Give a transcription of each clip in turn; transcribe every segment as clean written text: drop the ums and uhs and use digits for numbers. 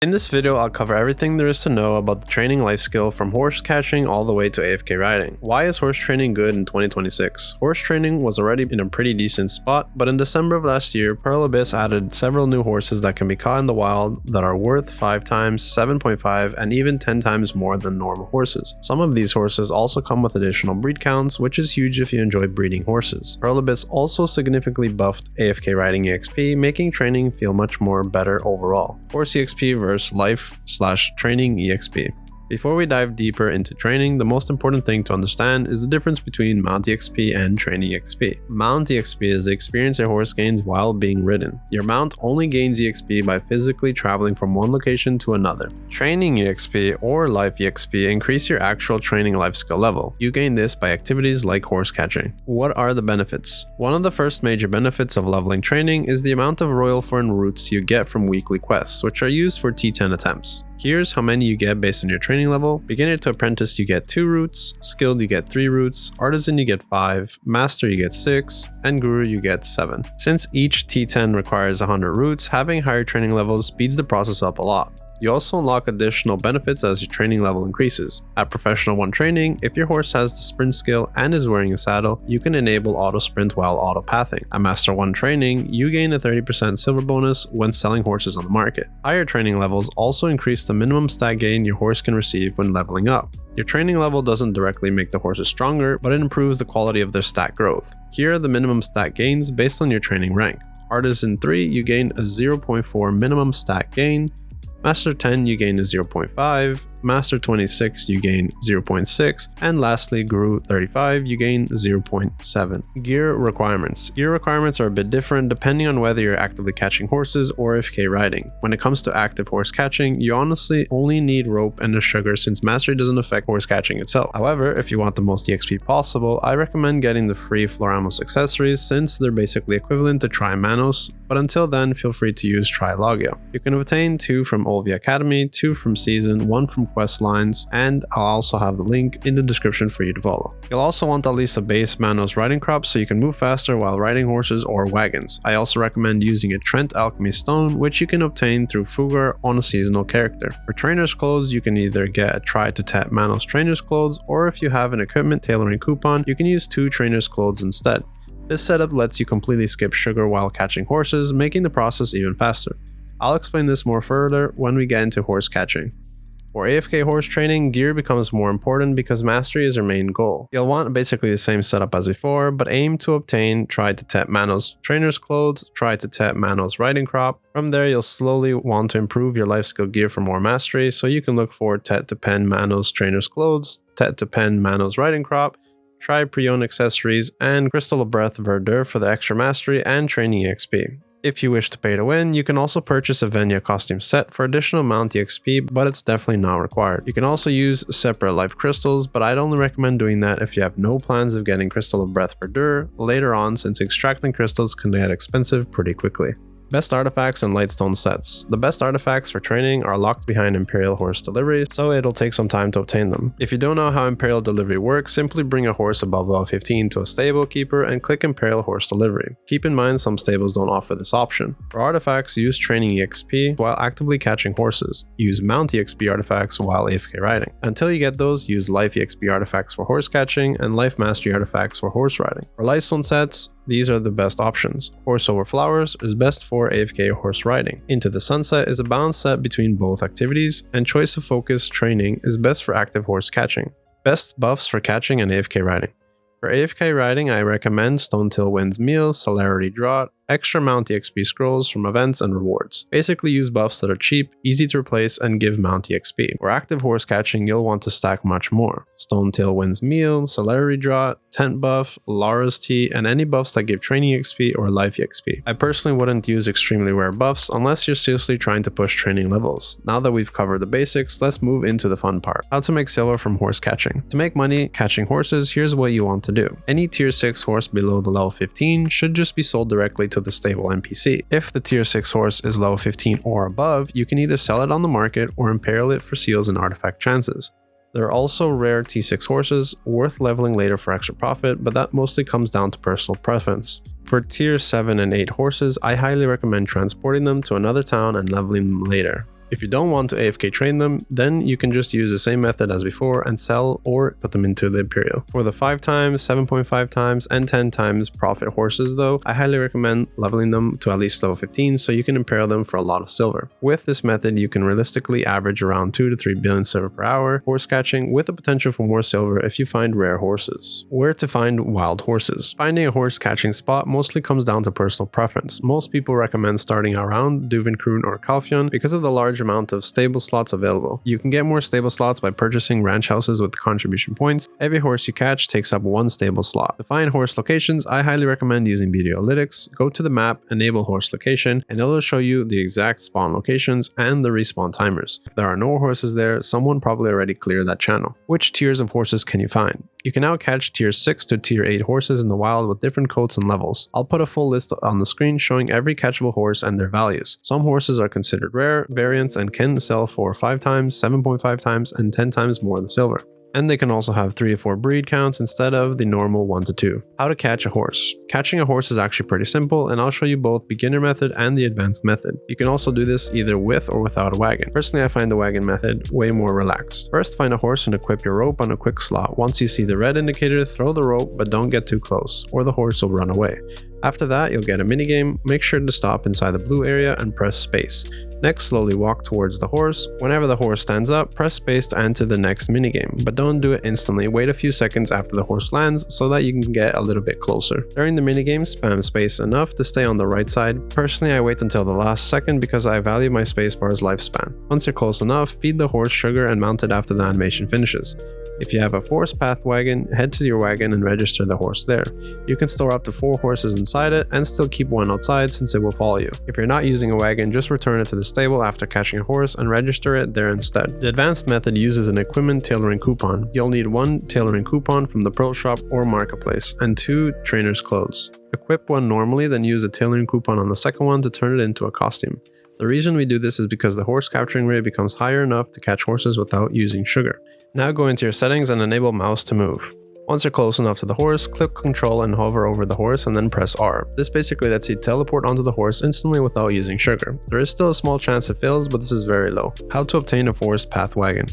In this video, I'll cover everything there is to know about the training life skill from horse catching all the way to AFK riding. Why is horse training good in 2026? Horse training was already in a pretty decent spot, but in December of last year, Pearl Abyss added several new horses that can be caught in the wild that are worth 5 times, 7.5, and even 10 times more than normal horses. Some of these horses also come with additional breed counts, which is huge if you enjoy breeding horses. Pearl Abyss also significantly buffed AFK riding EXP, making training feel much more better overall. Horse EXP versus life/training EXP. Before we dive deeper into training, the most important thing to understand is the difference between Mount EXP and Training EXP. Mount EXP is the experience your horse gains while being ridden. Your mount only gains EXP by physically traveling from one location to another. Training EXP or Life EXP increase your actual training life skill level. You gain this by activities like horse catching. What are the benefits? One of the first major benefits of leveling training is the amount of Royal Fern roots you get from weekly quests, which are used for T10 attempts. Here's how many you get based on your training level. Beginner to apprentice you get 2 roots, skilled you get 3 roots, artisan you get 5, master you get 6, and guru you get 7. Since each T10 requires 100 roots, having higher training levels speeds the process up a lot. You also unlock additional benefits as your training level increases. At Professional 1 training, if your horse has the sprint skill and is wearing a saddle, you can enable auto sprint while auto pathing. At Master 1 training, you gain a 30% silver bonus when selling horses on the market. Higher training levels also increase the minimum stat gain your horse can receive when leveling up. Your training level doesn't directly make the horses stronger, but it improves the quality of their stat growth. Here are the minimum stat gains based on your training rank. Artisan 3, you gain a 0.4 minimum stat gain. Master 10, you gain a 0.5, Master 26, you gain 0.6, and lastly, Guru 35, you gain 0.7. Gear requirements. Gear requirements are a bit different depending on whether you're actively catching horses or AFK riding. When it comes to active horse catching, you honestly only need rope and a sugar since mastery doesn't affect horse catching itself. However, if you want the most EXP possible, I recommend getting the free Floramos accessories since they're basically equivalent to Tri-Manos, but until then, feel free to use Tri-Logia. You can obtain 2 from Olvia Academy, 2 from Season, 1 from quest lines, and I'll also have the link in the description for you to follow. You'll also want at least a base Manos riding crop so you can move faster while riding horses or wagons. I also recommend using a Trent Alchemy Stone, which you can obtain through Fugar on a seasonal character. For trainer's clothes, you can either get a Try to Tap Manos trainer's clothes, or if you have an equipment tailoring coupon, you can use 2 trainer's clothes instead. This setup lets you completely skip sugar while catching horses, making the process even faster. I'll explain this more further when we get into horse catching. For AFK horse training, gear becomes more important because mastery is your main goal. You'll want basically the same setup as before, but aim to obtain Try to Tap Manos trainer's clothes, Try to Tap Manos riding crop. From there, you'll slowly want to improve your life skill gear for more mastery, so you can look for Tet to Pen Manos trainer's clothes, Tet to Pen Manos riding crop, Try Prion accessories, and Crystal of Breath Verdure for the extra mastery and training EXP. If you wish to pay to win, you can also purchase a Venya costume set for additional Mount EXP, but it's definitely not required. You can also use separate life crystals, but I'd only recommend doing that if you have no plans of getting Crystal of Breath Verdure later on, since extracting crystals can get expensive pretty quickly. Best artifacts and Lightstone sets. The best artifacts for training are locked behind Imperial horse delivery, so it'll take some time to obtain them. If you don't know how Imperial delivery works, simply bring a horse above level 15 to a stable keeper and click Imperial horse delivery. Keep in mind some stables don't offer this option. For artifacts, use Training EXP while actively catching horses. Use Mount EXP artifacts while AFK riding. Until you get those, use Life EXP artifacts for horse catching and Life Mastery artifacts for horse riding. For Lightstone sets, these are the best options. Horse over Flowers is best for AFK horse riding. Into the Sunset is a balanced set between both activities, and Choice of Focus training is best for active horse catching. Best buffs for catching and AFK riding. For AFK riding, I recommend Stonetail Wind's Meal, Celerity Draught, extra Mount EXP scrolls from events and rewards. Basically use buffs that are cheap, easy to replace, and give Mount EXP. For active horse catching, you'll want to stack much more. Stonetail Wind's Meal, Celerity Draught, Tent Buff, Lara's Tea, and any buffs that give Training EXP or Life EXP. I personally wouldn't use extremely rare buffs unless you're seriously trying to push training levels. Now that we've covered the basics, let's move into the fun part. How to make silver from horse catching. To make money catching horses, here's what you want to do. Any tier 6 horse below the level 15 should just be sold directly to the stable NPC. If the tier 6 horse is level 15 or above, you can either sell it on the market or Imperial it for seals and artifact chances. There are also rare T6 horses worth leveling later for extra profit, but that mostly comes down to personal preference. For tier 7 and 8 horses, I highly recommend transporting them to another town and leveling them later. If you don't want to AFK train them, then you can just use the same method as before and sell or put them into the Imperial. For the 5 times, 7.5 times, and 10 times profit horses though, I highly recommend leveling them to at least level 15 so you can Imperial them for a lot of silver. With this method, you can realistically average around 2 to 3 billion silver per hour horse catching, with the potential for more silver if you find rare horses. Where to find wild horses? Finding a horse catching spot mostly comes down to personal preference. Most people recommend starting around Duvenkroon or Kalfjon because of the large amount of stable slots available. You can get more stable slots by purchasing ranch houses with contribution points. Every horse you catch takes up 1 stable slot. To find horse locations, I highly recommend using Videolytics. Go to the map, enable horse location, and it'll show you the exact spawn locations and the respawn timers. If there are no horses there, someone probably already cleared that channel. Which tiers of horses can you find? You can now catch tier 6 to tier 8 horses in the wild with different coats and levels. I'll put a full list on the screen showing every catchable horse and their values. Some horses are considered rare variants and can sell for 5 times, 7.5 times, and 10 times more than silver. And they can also have 3 to 4 breed counts instead of the normal 1 to 2. How to catch a horse. Catching a horse is actually pretty simple, and I'll show you both beginner method and the advanced method. You can also do this either with or without a wagon. Personally, I find the wagon method way more relaxed. First, find a horse and equip your rope on a quick slot. Once you see the red indicator, throw the rope, but don't get too close, or the horse will run away. After that, you'll get a minigame. Make sure to stop inside the blue area and press space. Next, slowly walk towards the horse. Whenever the horse stands up, press space to enter the next minigame, but don't do it instantly. Wait a few seconds after the horse lands so that you can get a little bit closer. During the minigame, spam space enough to stay on the right side. Personally, I wait until the last second because I value my spacebar's lifespan. Once you're close enough, feed the horse sugar and mount it after the animation finishes. If you have a forest path wagon, head to your wagon and register the horse there. You can store up to 4 horses inside it and still keep 1 outside since it will follow you. If you're not using a wagon, just return it to the stable after catching a horse and register it there instead. The advanced method uses an equipment tailoring coupon. You'll need 1 tailoring coupon from the Pro Shop or Marketplace and 2 trainer's clothes. Equip one normally, then use a tailoring coupon on the second one to turn it into a costume. The reason we do this is because the horse capturing rate becomes higher enough to catch horses without using sugar. Now go into your settings and enable mouse to move. Once you're close enough to the horse, click Control and hover over the horse and then press R. This basically lets you teleport onto the horse instantly without using sugar. There is still a small chance it fails, but this is very low. How to obtain a forest path wagon.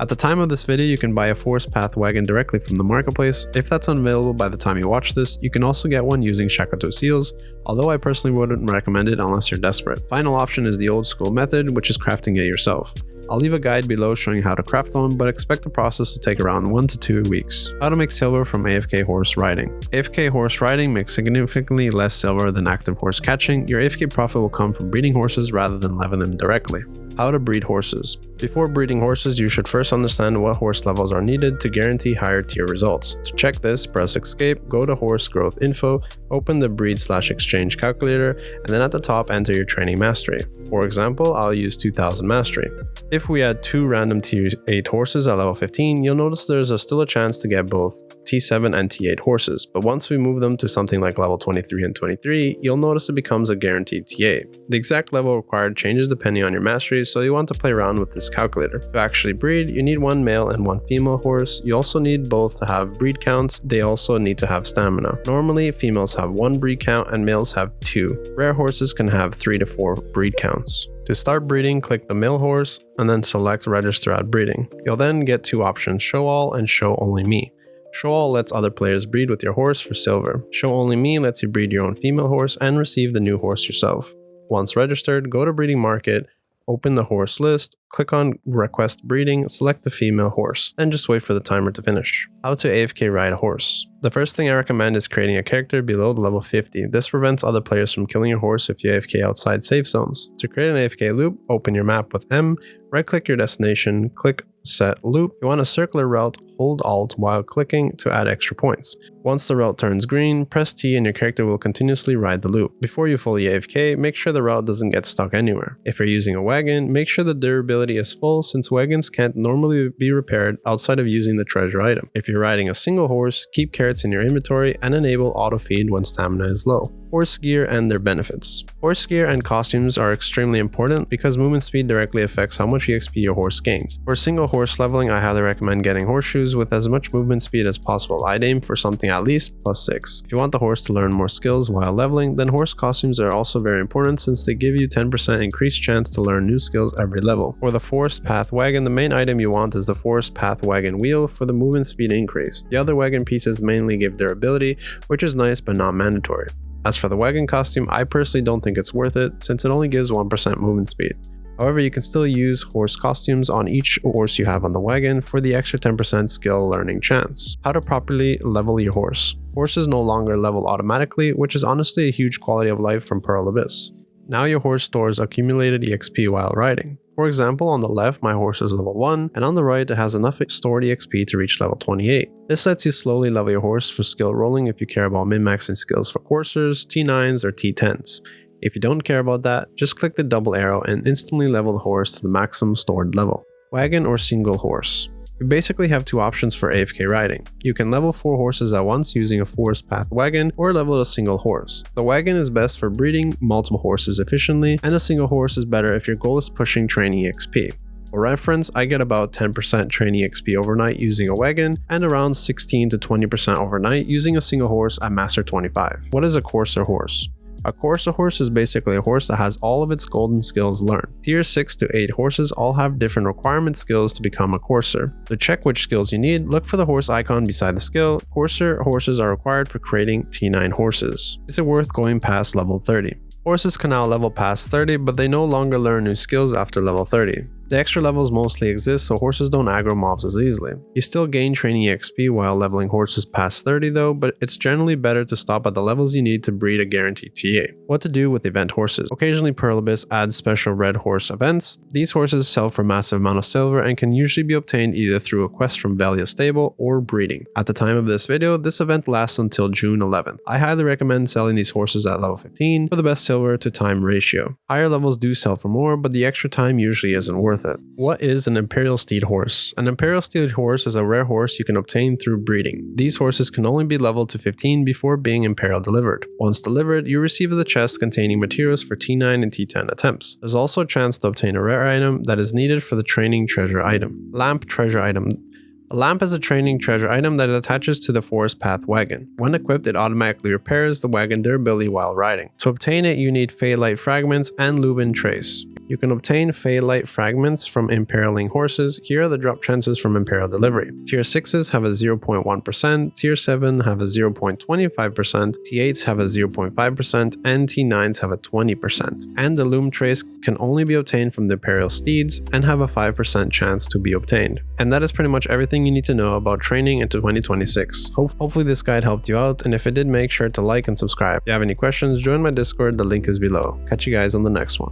At the time of this video, you can buy a forest path wagon directly from the marketplace. If that's unavailable by the time you watch this, you can also get one using Shakoto seals, although I personally wouldn't recommend it unless you're desperate. Final option is the old school method, which is crafting it yourself. I'll leave a guide below showing how to craft one, but expect the process to take around 1 to 2 weeks. How to make silver from AFK horse riding. AFK horse riding makes significantly less silver than active horse catching. Your AFK profit will come from breeding horses rather than leveling them directly. How to breed horses. Before breeding horses, you should first understand what horse levels are needed to guarantee higher tier results. To check this, press escape, go to horse growth info, open the breed/exchange calculator, and then at the top enter your training mastery. For example, I'll use 2000 mastery. If we add 2 random tier 8 horses at level 15, you'll notice there's still a chance to get both T7 and T8 horses, but once we move them to something like level 23 and 23, you'll notice it becomes a guaranteed TA. The exact level required changes depending on your mastery, so you want to play around with this calculator. To actually breed, you need 1 male and 1 female horse. You also need both to have breed counts. They also need to have stamina. Normally, females have 1 breed count and males have 2. Rare horses can have 3 to 4 breed counts. To start breeding, click the male horse and then select register at breeding. You'll then get 2 options, show all and show only me. Show all lets other players breed with your horse for silver. Show only me lets you breed your own female horse and receive the new horse yourself. Once registered, go to breeding market, open the horse list, click on request breeding, select the female horse, and just wait for the timer to finish. How to AFK ride a horse. The first thing I recommend is creating a character below the level 50. This prevents other players from killing your horse if you AFK outside safe zones. To create an AFK loop, open your map with M, right click your destination, click set loop. If you want a circular route, hold Alt while clicking to add extra points. Once the route turns green, press T and your character will continuously ride the loop. Before you fully AFK, make sure the route doesn't get stuck anywhere. If you're using a wagon, make sure the durability is full since wagons can't normally be repaired outside of using the treasure item. If you're riding a single horse, keep carrots in your inventory and enable auto feed when stamina is low. Horse gear and their benefits. Horse gear and costumes are extremely important because movement speed directly affects how much EXP your horse gains. For single horse leveling, I highly recommend getting horseshoes with as much movement speed as possible. I'd aim for something at least +6. If you want the horse to learn more skills while leveling, then horse costumes are also very important since they give you 10% increased chance to learn new skills every level. For the Forest Path Wagon, the main item you want is the Forest Path Wagon wheel for the movement speed increase. The other wagon pieces mainly give durability, which is nice but not mandatory. As for the wagon costume, I personally don't think it's worth it since it only gives 1% movement speed. However, you can still use horse costumes on each horse you have on the wagon for the extra 10% skill learning chance. How to properly level your horse. Horses no longer level automatically, which is honestly a huge quality of life from Pearl Abyss. Now your horse stores accumulated EXP while riding. For example, on the left my horse is level 1, and on the right it has enough stored EXP to reach level 28. This lets you slowly level your horse for skill rolling if you care about min-maxing skills for coursers, T9s or T10s. If you don't care about that, just click the double arrow and instantly level the horse to the maximum stored level. Wagon or single horse. You basically have two options for AFK riding. You can level 4 horses at once using a Forest Path Wagon or level a single horse. The wagon is best for breeding multiple horses efficiently, and a single horse is better if your goal is pushing training XP. For reference, I get about 10% training XP overnight using a wagon and around 16 to 20% overnight using a single horse at Master 25. What is a courser horse? A courser horse is basically a horse that has all of its golden skills learned. Tier 6 to 8 horses all have different requirement skills to become a courser. To check which skills you need, look for the horse icon beside the skill. Courser horses are required for creating T9 horses. Is it worth going past level 30? Horses can now level past 30, but they no longer learn new skills after level 30. The extra levels mostly exist so horses don't aggro mobs as easily. You still gain training XP while leveling horses past 30 though, but it's generally better to stop at the levels you need to breed a guaranteed TA. What to do with event horses. Occasionally Pearl Abyss adds special red horse events. These horses sell for a massive amount of silver and can usually be obtained either through a quest from Valia Stable or breeding. At the time of this video, this event lasts until June 11th. I highly recommend selling these horses at level 15 for the best silver to time ratio. Higher levels do sell for more, but the extra time usually isn't worth it. What is an Imperial Steed horse? An Imperial Steed horse is a rare horse you can obtain through breeding. These horses can only be leveled to 15 before being Imperial delivered. Once delivered, you receive the chest containing materials for T9 and T10 attempts. There's also a chance to obtain a rare item that is needed for the training treasure item. Lamp treasure item. A lamp is a training treasure item that attaches to the Forest Path Wagon. When equipped, it automatically repairs the wagon durability while riding. To obtain it, you need Phaelite fragments and Lubin trace. You can obtain Phaelite fragments from Imperialing horses. Here are the drop chances from Imperial delivery. Tier 6s have a 0.1%, Tier 7 have a 0.25%, T8s have a 0.5%, and T9s have a 20%. And the Loom trace can only be obtained from the Imperial Steeds and have a 5% chance to be obtained. And that is pretty much everything you need to know about training into 2026. Hopefully this guide helped you out, and if it did, make sure to like and subscribe. If you have any questions, join my Discord, the link is below. Catch you guys on the next one.